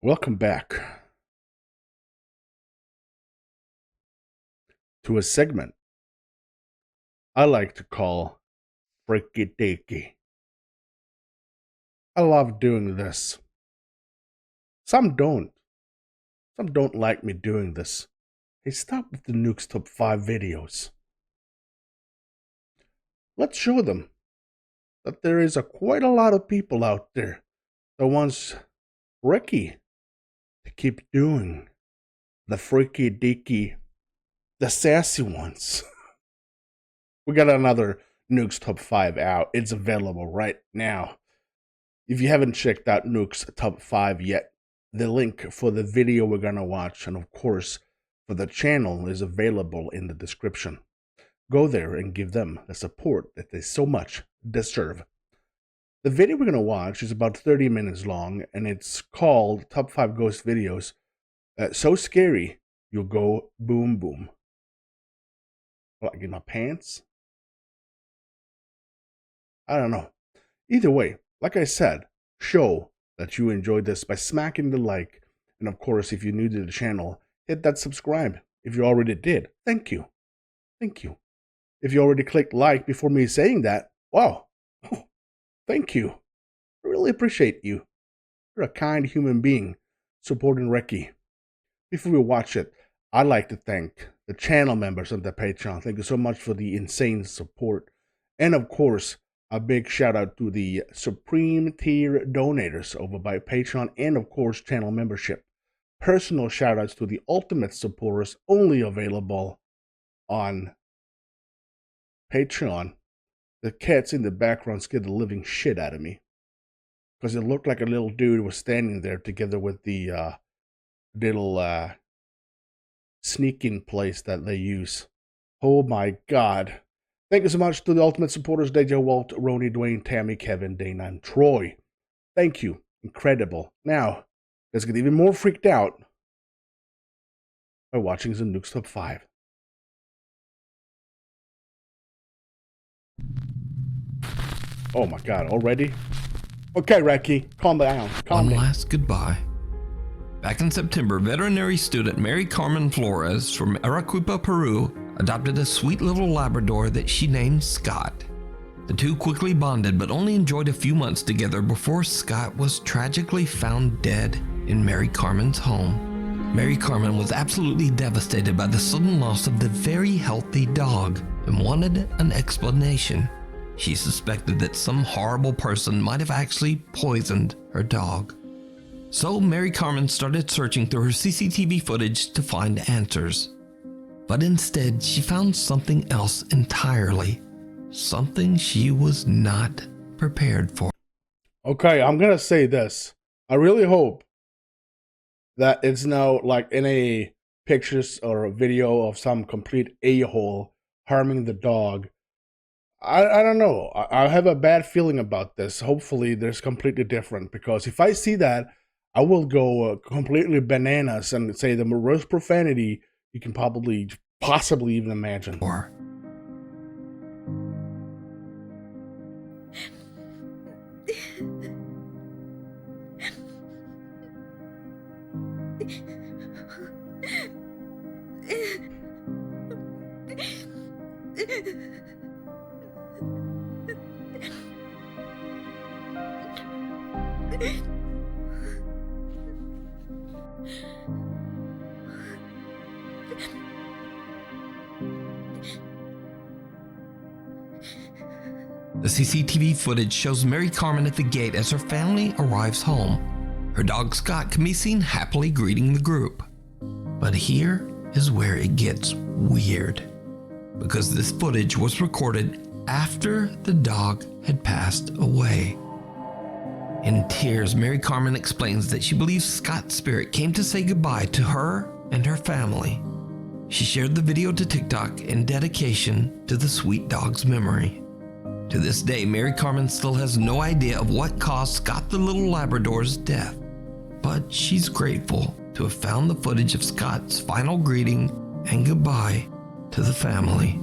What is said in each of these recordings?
Welcome back to a segment I like to call Freaky Deaky. I love doing this. Some don't. Some don't like me doing this. Hey, stop with the Nuke's Top 5 videos. Let's show them that there is quite a lot of people out there that wants Recky to keep doing the Freaky Deaky, the sassy ones. We got another Nuke's Top 5 out. It's available right now. If you haven't checked out Nuke's Top 5 yet, the link for the video we're going to watch, and of course, for the channel, is available in the description. Go there and give them the support that they so much deserve. The video we're going to watch is about 30 minutes long, and it's called Top 5 Ghost Videos. So scary, you'll go boom boom. Like in my pants? I don't know. Either way, like I said, show that you enjoyed this by smacking the like. And of course, if you're new to the channel, hit that subscribe. If you already did, thank you. Thank you. If you already clicked like before me saying that, wow. Thank you. I really appreciate you. You're a kind human being supporting Recky. Before we watch it, I'd like to thank the channel members on the Patreon. Thank you so much for the insane support. And of course, a big shout out to the Supreme Tier donators over by Patreon and of course channel membership. Personal shout outs to the Ultimate supporters only available on Patreon. The cats in the background scared the living shit out of me because it looked like a little dude was standing there together with the little sneak-in place that they use. Oh my god. Thank you so much to the Ultimate supporters, Deja, Walt, Roni, Dwayne, Tammy, Kevin, Dana, and Troy. Thank you. Incredible. Now, let's get even more freaked out by watching some Nuke's Top 5. Oh my god, already? Okay, Recky, calm down. Calm down. One last goodbye. Back in September, veterinary student Mary Carmen Flores from Arequipa, Peru, adopted a sweet little Labrador that she named Scott. The two quickly bonded but only enjoyed a few months together before Scott was tragically found dead in Mary Carmen's home. Mary Carmen was absolutely devastated by the sudden loss of the very healthy dog and wanted an explanation. She suspected that some horrible person might have actually poisoned her dog. So Mary Carmen started searching through her CCTV footage to find answers. But instead, she found something else entirely. Something she was not prepared for. Okay, I'm gonna say this. I really hope that it's now like in a pictures or a video of some complete a-hole harming the dog. I don't know. I have a bad feeling about this. Hopefully there's completely different, because if I see that, I will go completely bananas and say the worst profanity you can possibly even imagine. The CCTV footage shows Mary Carmen at the gate as her family arrives home. Her dog Scott can be seen happily greeting the group. But here is where it gets weird, because this footage was recorded after the dog had passed away. In tears, Mary Carmen explains that she believes Scott's spirit came to say goodbye to her and her family. She shared the video to TikTok in dedication to the sweet dog's memory. To this day, Mary Carmen still has no idea of what caused Scott the little Labrador's death, but she's grateful to have found the footage of Scott's final greeting and goodbye to the family.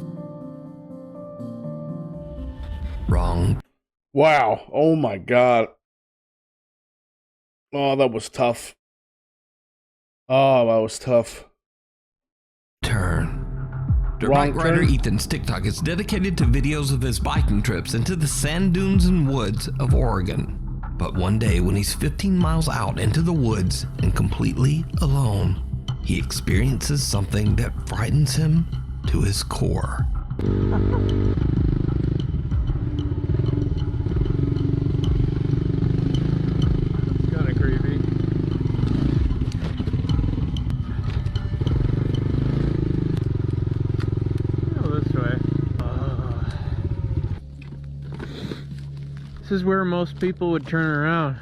Wrong. Wow. Oh my god. Oh, that was tough. Oh, that was tough. Turn. Dirt Wrong bike rider turn? Ethan's TikTok is dedicated to videos of his biking trips into the sand dunes and woods of Oregon. But one day when he's 15 miles out into the woods and completely alone, he experiences something that frightens him to his core. Kinda creepy. Go this way. This is where most people would turn around.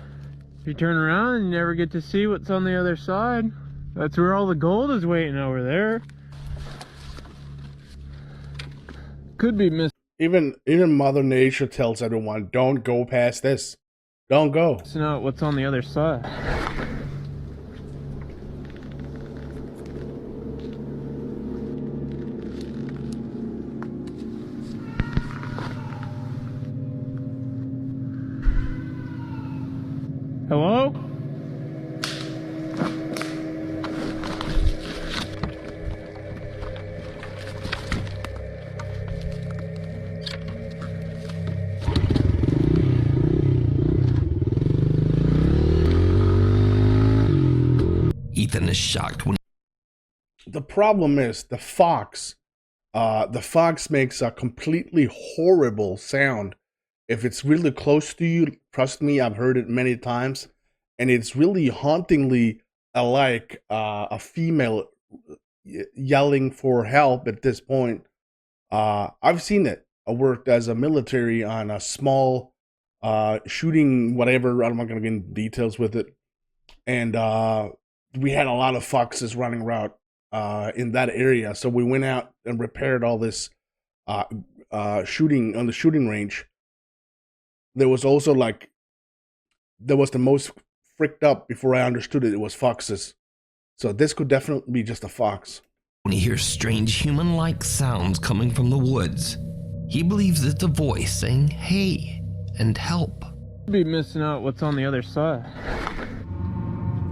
If you turn around, you never get to see what's on the other side. That's where all the gold is waiting over there. Could be missing Even Mother Nature tells everyone, don't go past this. Don't go. out what's on the other side. Hello? Ethan is shocked when The problem is the fox. The fox makes a completely horrible sound. If it's really close to you, trust me, I've heard it many times, and it's really hauntingly like a female yelling for help at this point. I've seen it. I worked as a military on a small shooting, whatever. I'm not going to get into details with it. And we had a lot of foxes running around in that area. So we went out and repaired all this shooting on the shooting range. There was also there was the most freaked up before I understood it. It was foxes. So this could definitely be just a fox. he hears strange human-like sounds coming from the woods. He believes it's a voice saying, "Hey," and "help." Could be missing out what's on the other side.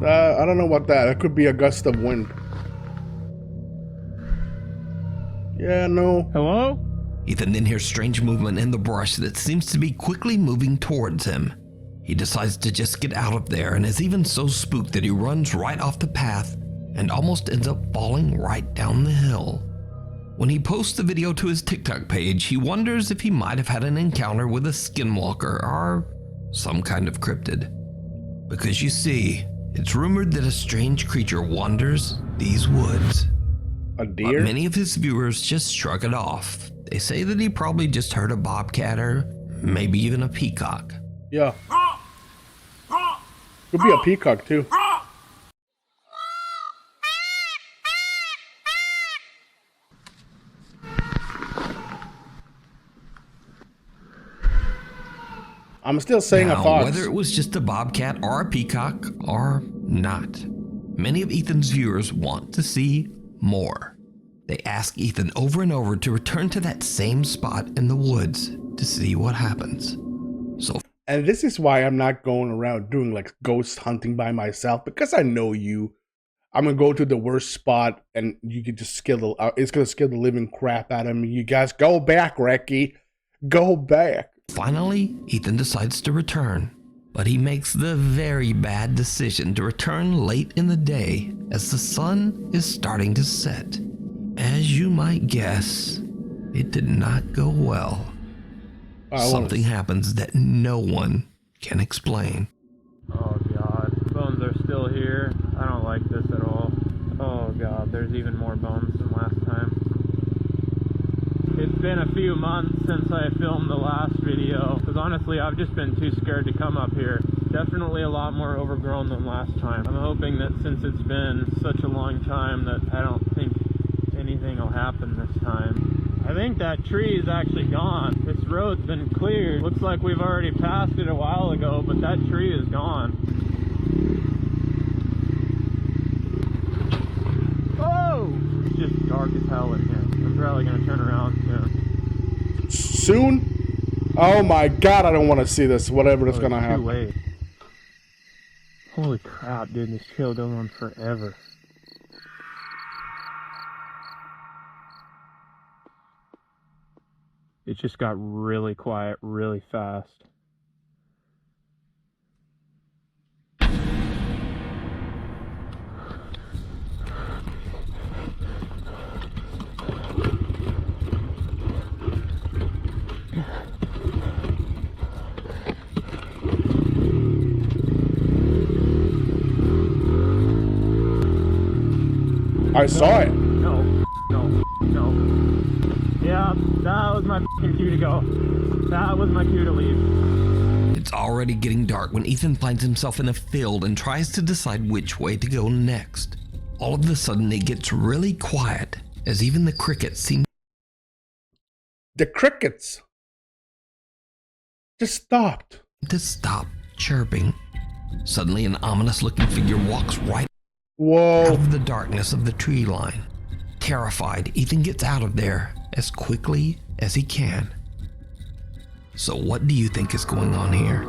I don't know about that. It could be a gust of wind. Yeah, no. Hello? Ethan then hears strange movement in the brush that seems to be quickly moving towards him. He decides to just get out of there and is even so spooked that he runs right off the path and almost ends up falling right down the hill. When he posts the video to his TikTok page, he wonders if he might have had an encounter with a skinwalker or some kind of cryptid. Because you see, it's rumored that a strange creature wanders these woods. A But deer? many of his viewers just shrug it off. They say that he probably just heard a bobcat or maybe even a peacock. Yeah. Could be a peacock too. I'm still saying Now, a fox. whether it was just a bobcat or a peacock or not, many of Ethan's viewers want to see more. They ask Ethan over and over to return to that same spot in the woods to see what happens. So And this is why I'm not going around doing like ghost hunting by myself, because I know you. I'm gonna go to the worst spot and you could just it's gonna scare the living crap out of me. You guys go back, Recky. Go back. finally, Ethan decides to return, but he makes the very bad decision to return late in the day as the sun is starting to set. As you might guess, it did not go well. Something happens that no one can explain. Oh god, bones are still here. I don't like this at all. Oh god, there's even more bones than last time. It's been a few months since I filmed the last video, because honestly I've just been too scared to come up here. Definitely a lot more overgrown than last time. I'm hoping that since it's been such a long time that I don't think anything will happen this time. I think that tree is actually gone. This road's been cleared. Looks like we've already passed it a while ago, but that tree is gone. Oh! It's just dark as hell in here. I'm probably gonna turn around soon. Soon? Oh my god, I don't want to see this. Whatever is gonna It's too happen. late. Holy crap, dude, this trail goes on forever. It just got really quiet really fast. I saw it. No. Yeah, that was my cue to go. That was my cue to leave. It's already getting dark when Ethan finds himself in a field and tries to decide which way to go next. All of a sudden, it gets really quiet, as even the crickets seem The crickets just stopped. to stop chirping. Suddenly, an ominous-looking figure walks right out Whoa. of the darkness of the tree line. Terrified, Ethan gets out of there as quickly as he can. So what do you think is going on here?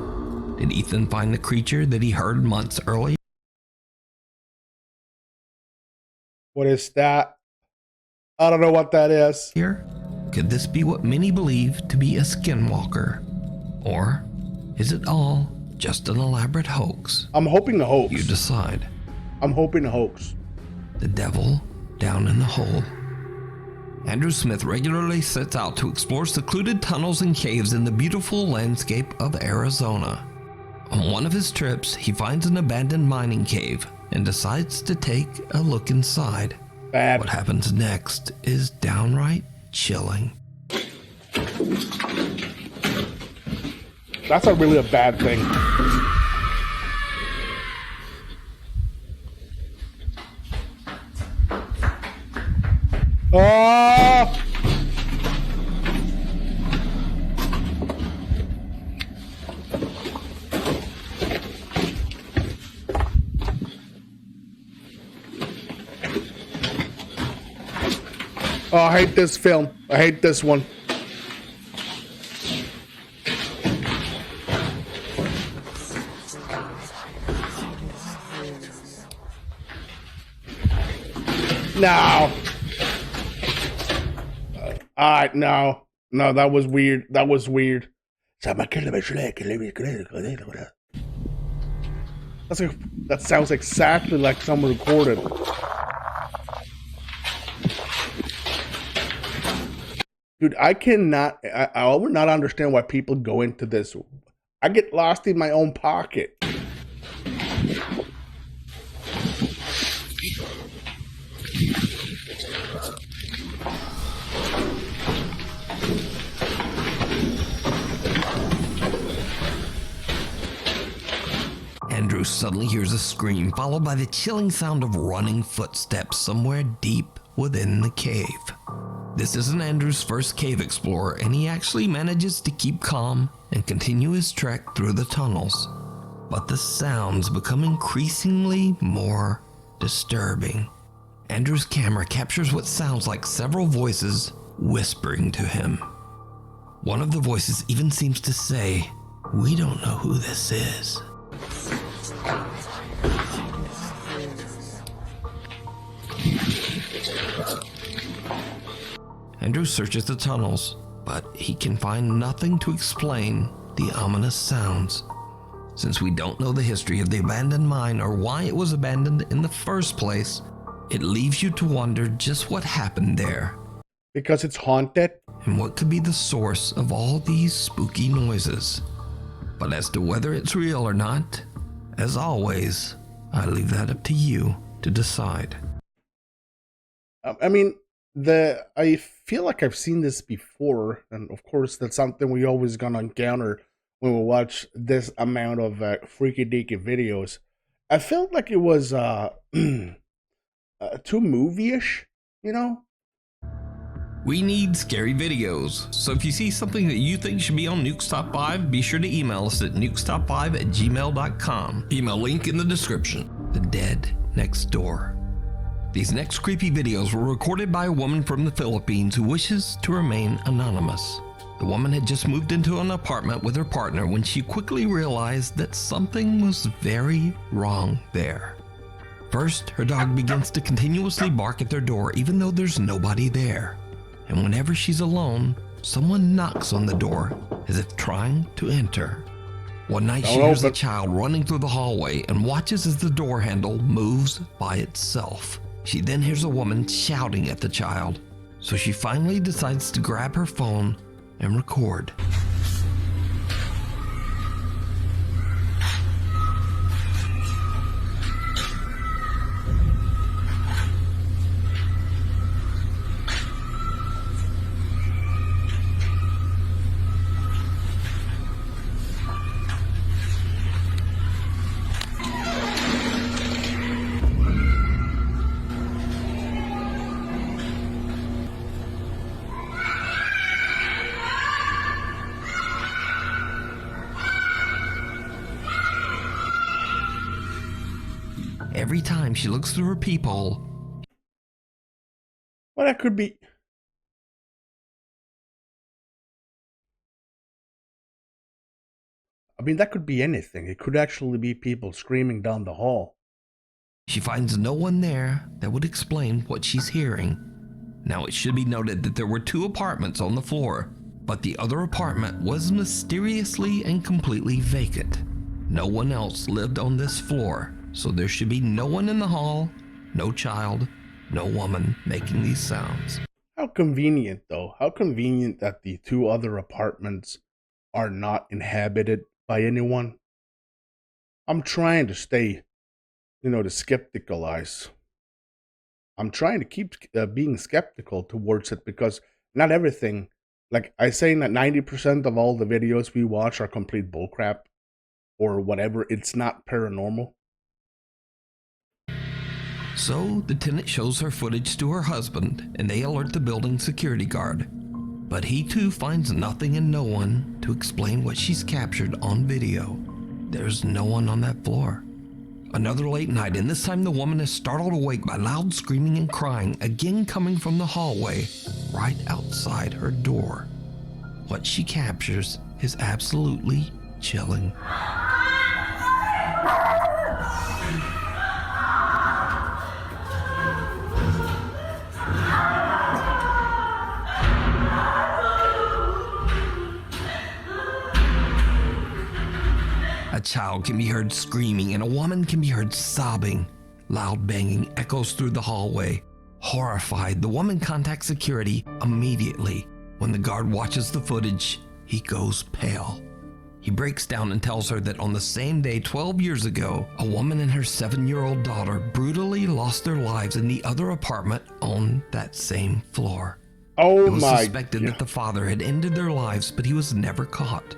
Did Ethan find the creature that he heard months earlier? What is that? I don't know what that is. Could this be what many believe to be a skinwalker? Or is it all just an elaborate hoax? I'm hoping a hoax. You decide. I'm hoping a hoax. The devil down in the hole. Andrew Smith regularly sets out to explore secluded tunnels and caves in the beautiful landscape of Arizona. On one of his trips, he finds an abandoned mining cave and decides to take a look inside. Bad. What happens next is downright chilling. That's not really a bad thing. Oh! Oh, I hate this film. I hate this one. No. Alright, no. No, that was weird. That was weird. That's like, that sounds exactly like someone recorded. Dude, I would not understand why people go into this. I get lost in my own pocket. Andrew suddenly hears a scream, followed by the chilling sound of running footsteps somewhere deep within the cave. This isn't Andrew's first cave explorer, and he actually manages to keep calm and continue his trek through the tunnels. But the sounds become increasingly more disturbing. Andrew's camera captures what sounds like several voices whispering to him. One of the voices even seems to say, "We don't know who this is." Andrew searches the tunnels, but he can find nothing to explain the ominous sounds. Since we don't know the history of the abandoned mine or why it was abandoned in the first place, it leaves you to wonder just what happened there. Because it's haunted? And what could be the source of all these spooky noises. But as to whether it's real or not, as always, I leave that up to you to decide. I mean, I feel like I've seen this before, and of course that's something we always gonna encounter when we watch this amount of freaky deaky videos. I felt like it was too movie-ish, you know? We need scary videos, so if you see something that you think should be on Nuke's Top 5, be sure to email us at nukestop5@gmail.com. Email link in the description. The Dead Next Door. These next creepy videos were recorded by a woman from the Philippines who wishes to remain anonymous. The woman had just moved into an apartment with her partner when she quickly realized that something was very wrong there. First, her dog begins to continuously bark at their door even though there's nobody there. And whenever she's alone, someone knocks on the door as if trying to enter. One night she Don't hears a open. child running through the hallway and watches as the door handle moves by itself. She then hears a woman shouting at the child, so she finally decides to grab her phone and record. Every time she looks through her peephole, Well, that could be. I mean, that could be anything. It could actually be people screaming down the hall. she finds no one there that would explain what she's hearing. Now, it should be noted that there were 2 apartments on the floor, but the other apartment was mysteriously and completely vacant. No one else lived on this floor, so there should be no one in the hall, no child, no woman making these sounds. How convenient, though. How convenient that the 2 other apartments are not inhabited by anyone. I'm trying to stay, the skeptical eyes. I'm trying to keep being skeptical towards it because not everything, like I say that 90% of all the videos we watch are complete bullcrap or whatever. It's not paranormal. So the tenant shows her footage to her husband and they alert the building security guard. But he too finds nothing and no one to explain what she's captured on video. There's no one on that floor. Another late night, and this time the woman is startled awake by loud screaming and crying, again coming from the hallway right outside her door. What she captures is absolutely chilling. A child can be heard screaming and a woman can be heard sobbing. Loud banging echoes through the hallway. Horrified, the woman contacts security immediately. When the guard watches the footage, he goes pale. He breaks down and tells her that on the same day 12 years ago, a woman and her 7-year-old daughter brutally lost their lives in the other apartment on that same floor. Oh It was my suspected that the father had ended their lives, but he was never caught.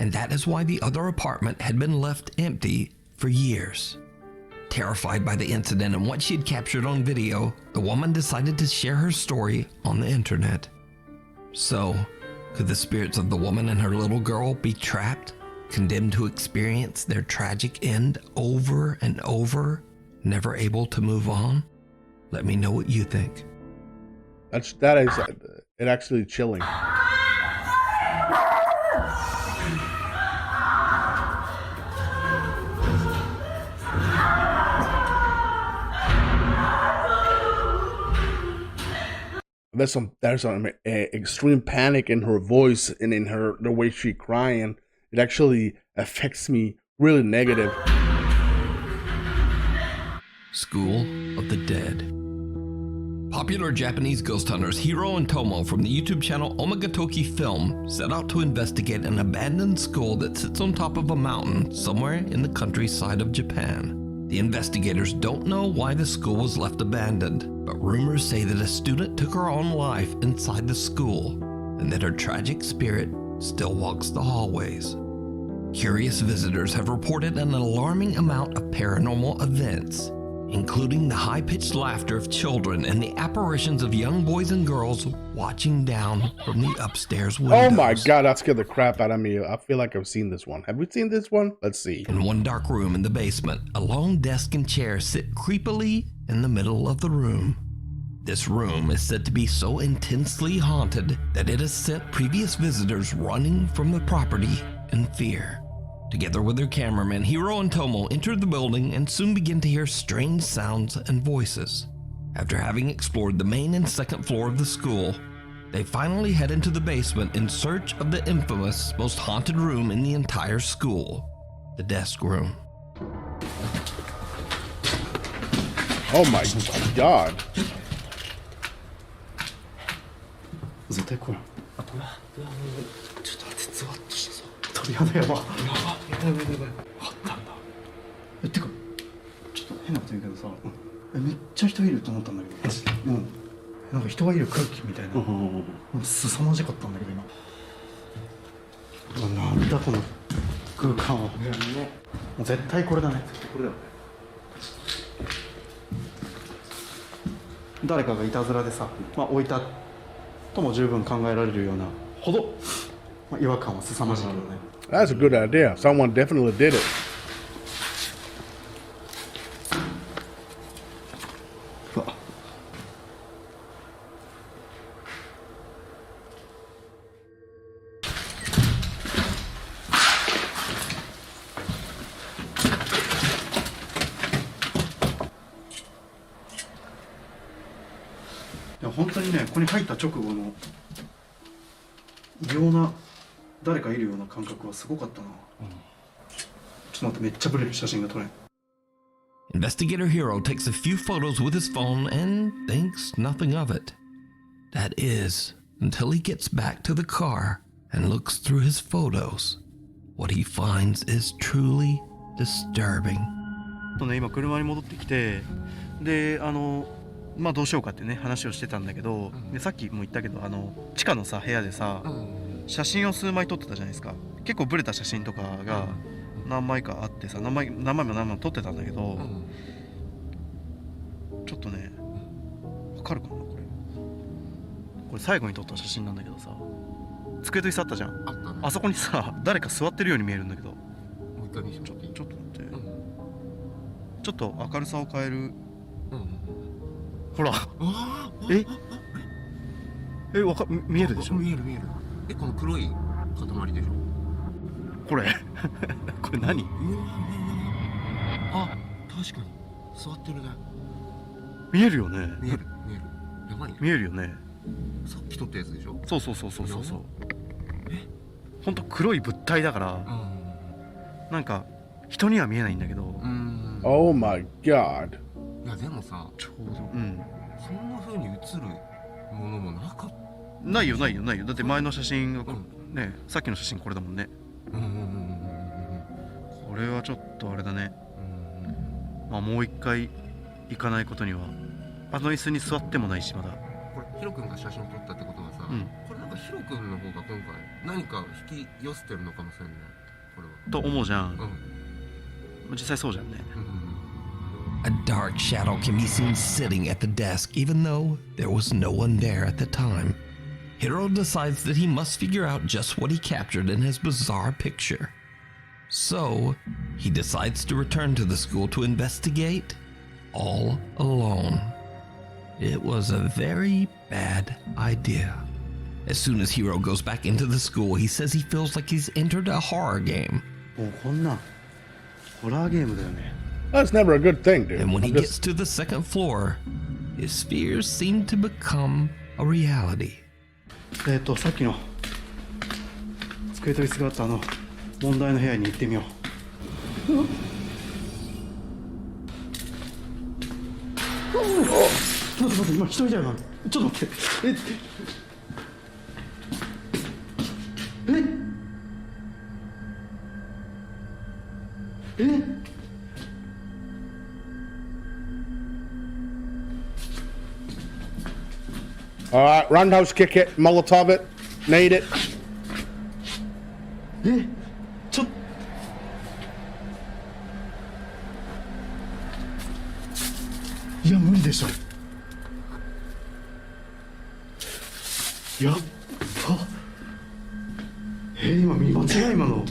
And that is why the other apartment had been left empty for years. Terrified by the incident and what she had captured on video, the woman decided to share her story on the internet. So, could the spirits of the woman and her little girl be trapped, condemned to experience their tragic end over and over, never able to move on? Let me know what you think. that is it actually chilling. There's some extreme panic in her voice and in the way she crying. It actually affects me really negative. School of the Dead. Popular Japanese ghost hunters Hiro and Tomo from the YouTube channel Omagatoki Film set out to investigate an abandoned school that sits on top of a mountain somewhere in the countryside of Japan. The investigators don't know why the school was left abandoned, but rumors say that a student took her own life inside the school and that her tragic spirit still walks the hallways. Curious visitors have reported an alarming amount of paranormal events, including the high-pitched laughter of children and the apparitions of young boys and girls watching down from the upstairs windows. Oh my god, that scared the crap out of me. I feel like I've seen this one. Have we seen this one? Let's see. In one dark room in the basement, a lone desk and chair sit creepily in the middle of the room. This room is said to be so intensely haunted that it has sent previous visitors running from the property in fear. Together with their cameraman, Hiro and Tomo enter the building and soon begin to hear strange sounds and voices. After having explored the main and second floor of the school, They finally head into the basement in search of the infamous, most haunted room in the entire school, the desk room. Oh my god. 絶対これちょっと待ってゾワッとしたぞ。鳥肌やばやばやばいやばいやばい。あったんだ。てかちょっと変なこと言うけどさ、めっちゃ人いると思ったんだけど、マジでなんか人がいる空気みたいな、凄まじかったんだけど今。なんだこの空間は。もう絶対これだね。これだよ。誰かがいたずらでさ、置いたとも十分考えられるようなほど、違和感は凄まじいけどね。That's a good idea. Someone definitely did it. うわいや本当にね、ここに入った直後の異様な誰かいるような感覚はすごかったな。ちょっと待って、めっちゃブレる写真が撮れん。 Investigator Hero takes a few photos with his phone and thinks nothing of it. That is, until he gets back to the car and looks through his photos. What he finds is truly disturbing. 今車に戻ってきて、でどうしようかってね話をしてたんだけど、でさっきも言ったけど地下のさ部屋でさ、写真を数枚撮ってたじゃないですか。結構ブレた写真とかが何枚かあってさ、何枚も撮ってたんだけど、ちょっとねわかるかな、これ最後に撮った写真なんだけどさ、机と椅子あったじゃん。あったね。あそこにさ誰か座ってるように見えるんだけど、もう一回見せてちょっといい？ちょっと待って、ちょっと明るさを変える。ほら、見えるでしょ。見える。この黒い塊でしょ。これこれ何？あ、確かに座ってるね。見えるよね。見える。やばいね。見えるよね。さっき撮ったやつでしょ。そう。ほんと黒い物体だから、なんか人には見えないんだけど。Oh my god. いやでもさ、ちょうど。そんな風に映るものもなかった。ないよ。だって前の写真がね、さっきの写真これだもんね。これはちょっとあれだね。もう一回行かないことには。あの椅子に座ってもないし、まだ。これヒロ君が写真撮ったってことはさ、これなんかヒロ君の方が今回何か引き寄せてるのかもしれない。これは。と思うじゃん。実際そうじゃんね。A dark shadow can be seen sitting at the desk even though there was no one there at the time. Hiro decides that he must figure out just what he captured in his bizarre picture. So, he decides to return to the school to investigate all alone. It was a very bad idea. As soon as Hiro goes back into the school, he says he feels like he's entered a horror game. もうこんなホラーゲームだよね。That's never a good thing, dude. And when he I'm gets to the second floor, his fears seem to become a reality. さっきの机と椅子があった問題の部屋に行ってみよう。待って、今一人だよな。ちょっと待って。All right, roundhouse kick it, Molotov it, nade it. いや無理でしょ。やっば。今見間違い今の。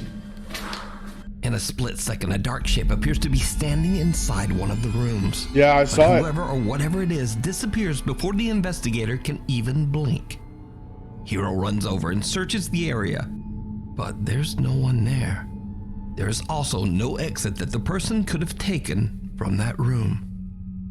In a split second, a dark shape appears to be standing inside one of the rooms. Yeah, I saw it. Whoever or whatever it is disappears before the investigator can even blink. Hiro runs over and searches the area, but there's no one there. There is also no exit that the person could have taken from that room.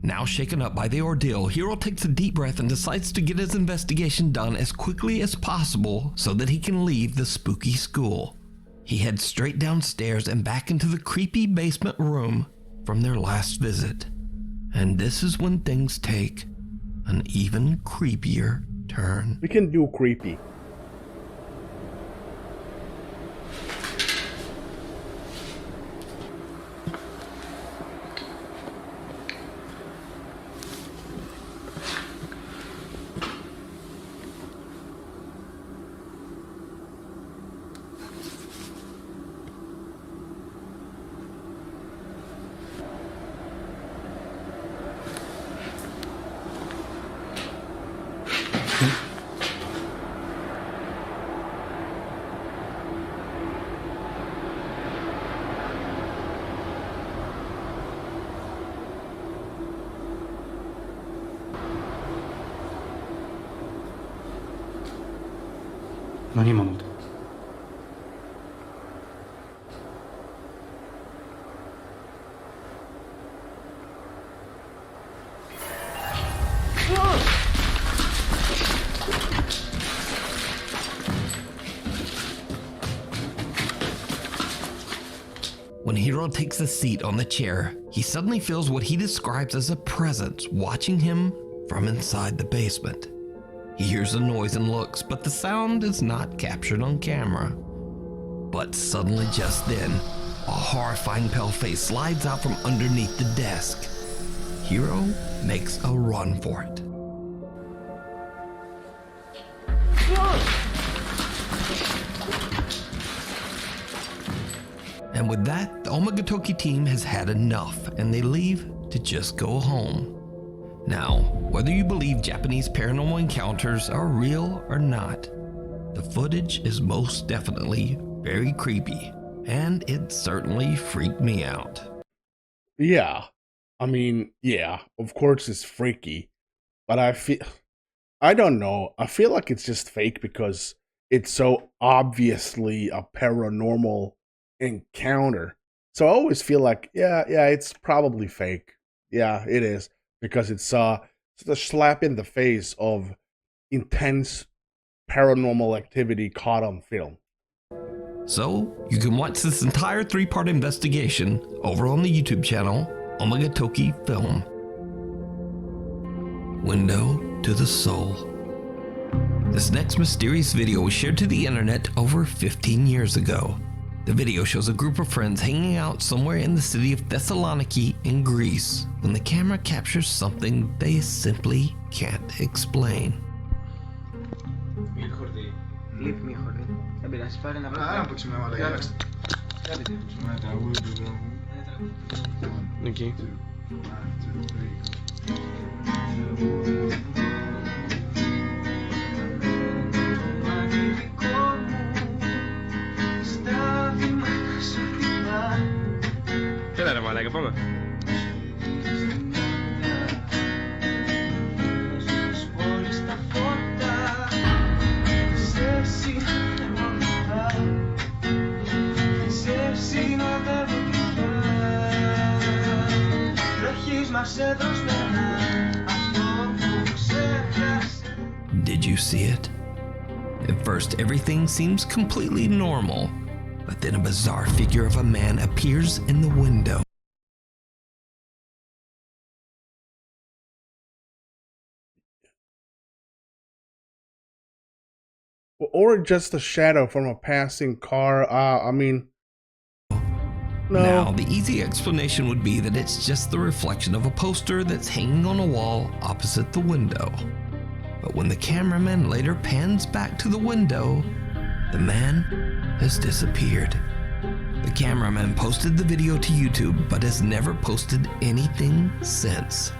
Now shaken up by the ordeal, Hiro takes a deep breath and decides to get his investigation done as quickly as possible so that he can leave the spooky school. He heads straight downstairs and back into the creepy basement room from their last visit. And this is when things take an even creepier turn. We can do creepy.何今の音。When Hiro takes a seat on the chair, he suddenly feels what he describes as a presence watching him from inside the basement. He hears a noise and looks, but the sound is not captured on camera. But suddenly just then, a horrifying pale face slides out from underneath the desk. Hiro makes a run for it. And with that, the Omagatoki team has had enough and they leave to just go home. Now, whether you believe Japanese paranormal encounters are real or not, the footage is most definitely very creepy, and it certainly freaked me out. Yeah. I mean, yeah, of course it's freaky, but I don't know. I feel like it's just fake because it's so obviously a paranormal encounter. So I always feel like, yeah, it's probably fake. Yeah, it is. Because it's a slap in the face of intense paranormal activity caught on film. So, you can watch this entire 3-part investigation over on the YouTube channel, Omagatoki Film. Window to the Soul. This next mysterious video was shared to the internet over 15 years ago. The video shows a group of friends hanging out somewhere in the city of Thessaloniki in Greece when the camera captures something they simply can't explain. NUKE. Kailan naman lagi pa ba? Did you see it? At first, everything seems completely normal, but then a bizarre figure of a man appears in the window. Or just a shadow from a passing car. I mean, no. Now, the easy explanation would be that it's just the reflection of a poster that's hanging on a wall opposite the window. But when the cameraman later pans back to the window, the man has disappeared. The cameraman posted the video to YouTube but has never posted anything since.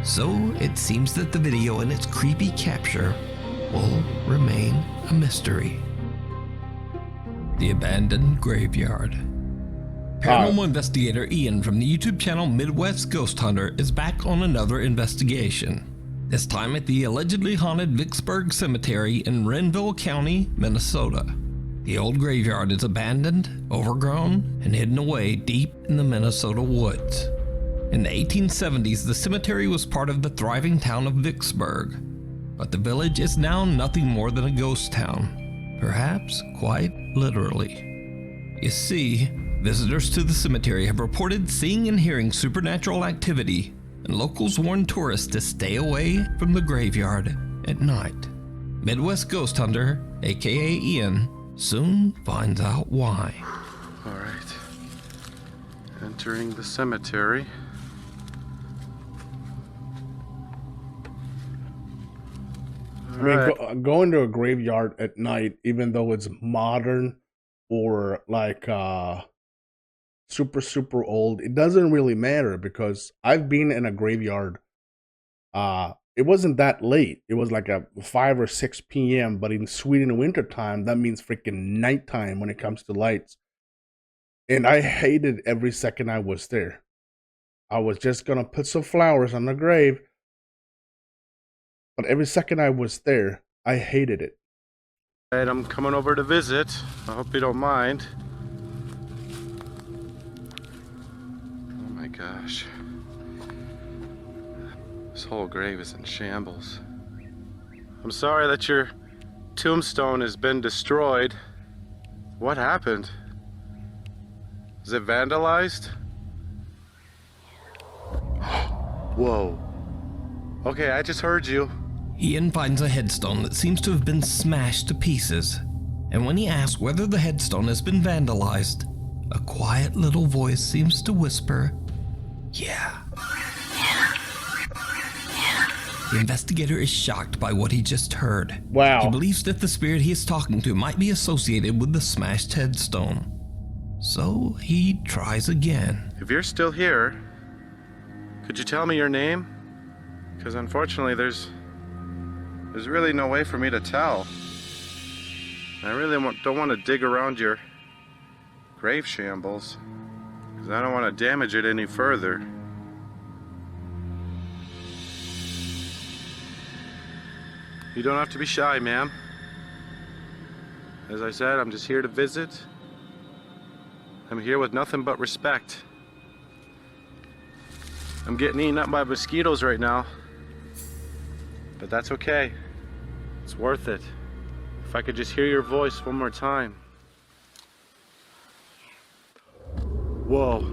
So it seems that the video and its creepy capture will remain a mystery. The Abandoned Graveyard. Paranormal investigator Ian from the YouTube channel Midwest Ghost Hunter is back on another investigation. This time at the allegedly haunted Vicksburg Cemetery in Renville County, Minnesota. The old graveyard is abandoned, overgrown, and hidden away deep in the Minnesota woods. In the 1870s, the cemetery was part of the thriving town of Vicksburg, but the village is now nothing more than a ghost town, perhaps quite literally. You see, visitors to the cemetery have reported seeing and hearing supernatural activity, and locals warn tourists to stay away from the graveyard at night. Midwest Ghost Hunter, aka Ian, soon finds out why. All right. Entering the cemetery. I mean, going to a graveyard at night, even though it's modern or like super old, it doesn't really matter because I've been in a graveyard. It wasn't that late. It was like a 5 or 6 p.m. But in Sweden, wintertime, that means freaking nighttime when it comes to lights. And I hated every second I was there. I was just gonna put some flowers on the grave. But every second I was there, I hated it. All right, I'm coming over to visit. I hope you don't mind. Oh my gosh. This whole grave is in shambles. I'm sorry that your tombstone has been destroyed. What happened? Is it vandalized? Whoa. Okay, I just heard you. Ian finds a headstone that seems to have been smashed to pieces, and when he asks whether the headstone has been vandalized, a quiet little voice seems to whisper, "Yeah." The investigator is shocked by what he just heard. Wow. He believes that the spirit he is talking to might be associated with the smashed headstone. So he tries again. If you're still here, could you tell me your name? Because unfortunately there's really no way for me to tell. I really don't want to dig around your grave shambles because I don't want to damage it any further. You don't have to be shy, ma'am. As I said, I'm just here to visit. I'm here with nothing but respect. I'm getting eaten up by mosquitoes right now. But that's okay. It's worth it. If I could just hear your voice one more time. Whoa.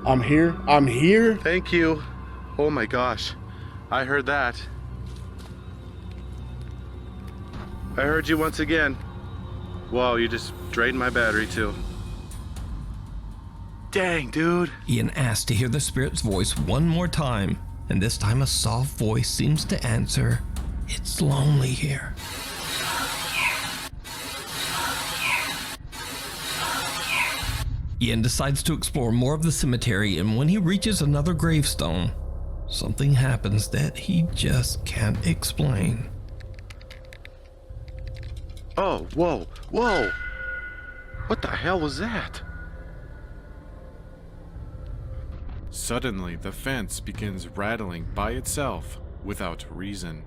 I'm here. I'm here. Thank you. Oh my gosh. I heard that. I heard you once again. Whoa, you just drained my battery too. Dang, dude. Ian asks to hear the spirit's voice one more time, and this time a soft voice seems to answer, "It's lonely here." Ian decides to explore more of the cemetery, and when he reaches another gravestone, something happens that he just can't explain. Oh, whoa, whoa. What the hell was that? Suddenly, the fence begins rattling by itself without reason.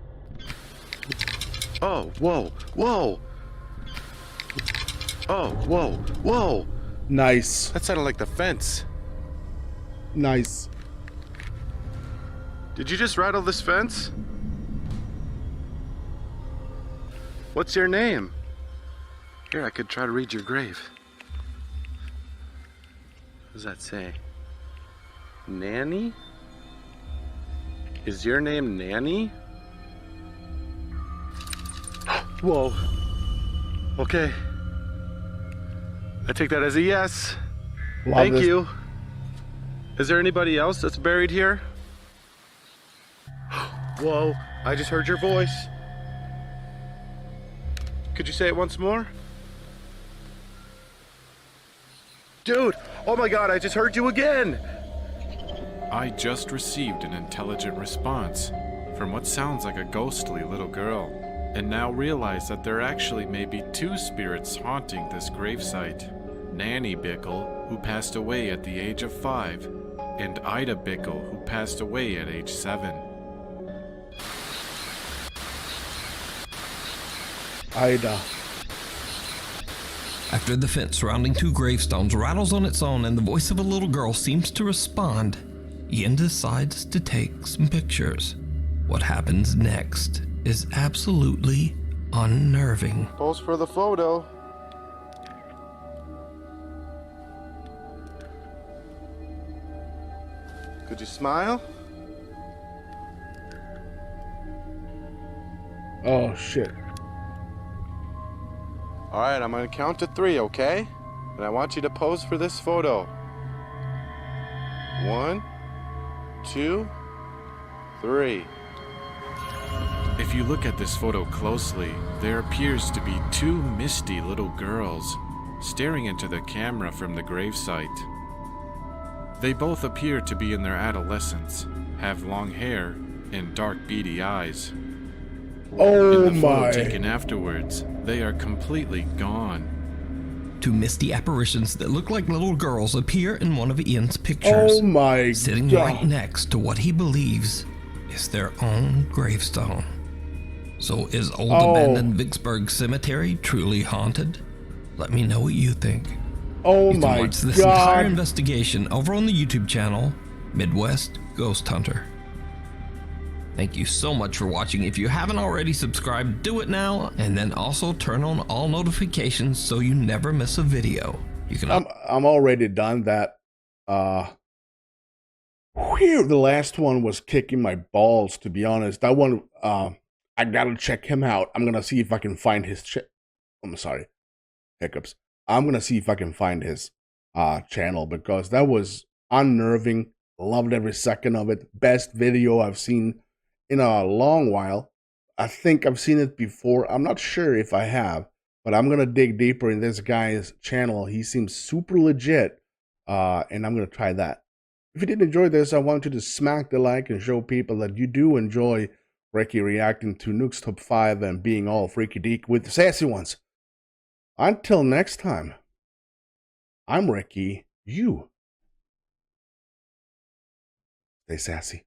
Oh, whoa, whoa. Oh, whoa, whoa. Nice. That sounded like the fence. Nice. Did you just rattle this fence? What's your name? Here, I could try to read your grave. What does that say? Nanny? Is your name Nanny? Whoa. Okay. I take that as a yes. Thank you. Is there anybody else that's buried here? Whoa, I just heard your voice. Could you say it once more? Dude, oh my God, I just heard you again. I just received an intelligent response from what sounds like a ghostly little girl, and now realize that there actually may be two spirits haunting this gravesite. Nanny Bickle, who passed away at the age of 5, and Ida Bickle, who passed away at age 7. Ida. After the fence surrounding two gravestones rattles on its own and the voice of a little girl seems to respond, Ian decides to take some pictures. What happens next is absolutely unnerving. Pose for the photo. Could you smile? Oh shit. All right, I'm gonna count to 3, okay? And I want you to pose for this photo. 1, 2, 3. If you look at this photo closely, there appears to be 2 misty little girls staring into the camera from the gravesite. They both appear to be in their adolescence, have long hair, and dark beady eyes. Oh In the photo my. taken afterwards, they are completely gone. 2 misty apparitions that look like little girls appear in one of Ian's pictures, Oh my sitting god. right next to what he believes is their own gravestone. So is old abandoned Vicksburg Cemetery truly haunted? Let me know what you think. Oh You can my watch this entire god. investigation over on the YouTube channel, Midwest Ghost Hunter. Thank you so much for watching. If you haven't already subscribed, do it now, and then also turn on all notifications so you never miss a video. You can I'm already done that. Whew, the last one was kicking my balls, to be honest. That one, I gotta check him out. I'm gonna see if I can find his I'm sorry, hiccups. I'm gonna see if I can find his channel, because that was unnerving. Loved every second of it. Best video I've seen in a long while. I think I've seen it before. I'm not sure if I have, but I'm gonna dig deeper in this guy's channel. He seems super legit, and I'm gonna try that. If you did enjoy this, I want you to smack the like and show people that you do enjoy Recky reacting to Nuke's Top 5 and being all freaky deek with the sassy ones. Until next time, I'm Recky. You stay sassy.